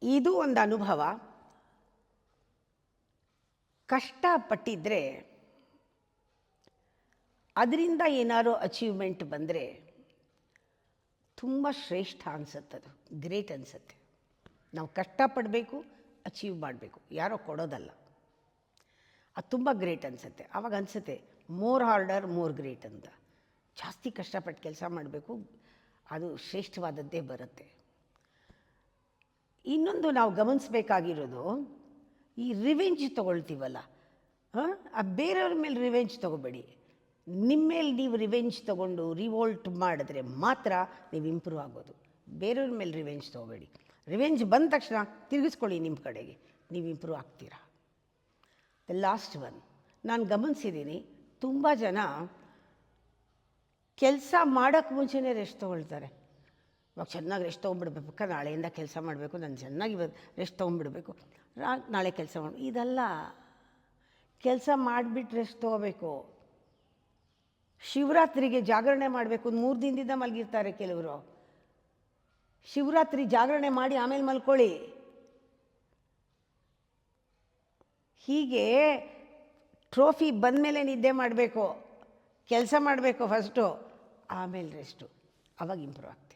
ಇದು ಒಂದು ಅನುಭವ. ಕಷ್ಟಪಟ್ಟಿದ್ದರೆ ಅದರಿಂದ ಏನಾದ್ರು ಅಚೀವ್ಮೆಂಟ್ ಬಂದರೆ ತುಂಬ ಶ್ರೇಷ್ಠ ಅನಿಸುತ್ತದು, ಗ್ರೇಟ್ ಅನಿಸುತ್ತೆ. ನಾವು ಕಷ್ಟಪಡಬೇಕು, ಅಚೀವ್ ಮಾಡಬೇಕು, ಯಾರೋ ಕೊಡೋದಲ್ಲ. ಅದು ತುಂಬ ಗ್ರೇಟ್ ಅನಿಸುತ್ತೆ. ಆವಾಗ ಅನಿಸುತ್ತೆ ಮೋರ್ ಹಾರ್ಡರ್ ಮೋರ್ ಗ್ರೇಟ್ ಅಂತ. ಜಾಸ್ತಿ ಕಷ್ಟಪಟ್ಟು ಕೆಲಸ ಮಾಡಬೇಕು, ಅದು ಶ್ರೇಷ್ಠವಾದದ್ದೇ ಬರುತ್ತೆ. ಇನ್ನೊಂದು ನಾವು ಗಮನಿಸಬೇಕಾಗಿರೋದು, ಈ ರಿವೆಂಜ್ ತೊಗೊಳ್ತೀವಲ್ಲ, ಆ ಬೇರೆಯವ್ರ ಮೇಲೆ ರಿವೆಂಜ್ ತೊಗೋಬೇಡಿ. ನಿಮ್ಮ ಮೇಲೆ ನೀವು ರಿವೆಂಜ್ ತೊಗೊಂಡು ರಿವೋಲ್ಟ್ ಮಾಡಿದ್ರೆ ಮಾತ್ರ ನೀವು ಇಂಪ್ರೂವ್ ಆಗೋದು. ಬೇರೆಯವ್ರ ಮೇಲೆ ರಿವೆಂಜ್ ತೊಗೋಬೇಡಿ. ರಿವೆಂಜ್ ಬಂದ ತಕ್ಷಣ ತಿರುಗಿಸ್ಕೊಳ್ಳಿ ನಿಮ್ಮ ಕಡೆಗೆ, ನೀವು ಇಂಪ್ರೂವ್ ಆಗ್ತೀರಾ. ದ ಲಾಸ್ಟ್ ಒನ್, ನಾನು ಗಮನಿಸಿದ್ದೀನಿ, ತುಂಬ ಜನ ಕೆಲಸ ಮಾಡೋಕ್ಕೆ ಮುಂಚೆನೇ ರೆಸ್ಟ್ ತೊಗೊಳ್ತಾರೆ. ಇವಾಗ ಚೆನ್ನಾಗಿ ರೆಸ್ಟ್ ತೊಗೊಂಡ್ಬಿಡ್ಬೇಕು, ನಾಳೆಯಿಂದ ಕೆಲಸ ಮಾಡಬೇಕು, ನಾನು ಚೆನ್ನಾಗಿ ರೆಸ್ಟ್ ತೊಗೊಂಡ್ಬಿಡ್ಬೇಕು, ನಾಳೆ ಕೆಲಸ ಮಾಡಬೇಕು. ಇದಲ್ಲ, ಕೆಲಸ ಮಾಡಿಬಿಟ್ಟು ರೆಸ್ಟ್ ತೊಗೋಬೇಕು. ಶಿವರಾತ್ರಿಗೆ ಜಾಗರಣೆ ಮಾಡಬೇಕು, 3 ದಿನದಿಂದ ಮಲಗಿರ್ತಾರೆ ಕೆಲವರು. ಶಿವರಾತ್ರಿ ಜಾಗರಣೆ ಮಾಡಿ ಆಮೇಲೆ ಮಲ್ಕೊಳ್ಳಿ. ಹೀಗೆ ಟ್ರೋಫಿ ಬಂದಮೇಲೆ ನಿದ್ದೆ ಮಾಡಬೇಕು, ಕೆಲಸ ಮಾಡಬೇಕು ಫಸ್ಟು, ಆಮೇಲೆ ರೆಸ್ಟು, ಆವಾಗ ಇಂಪ್ರೂವ್ ಆಗ್ತದೆ.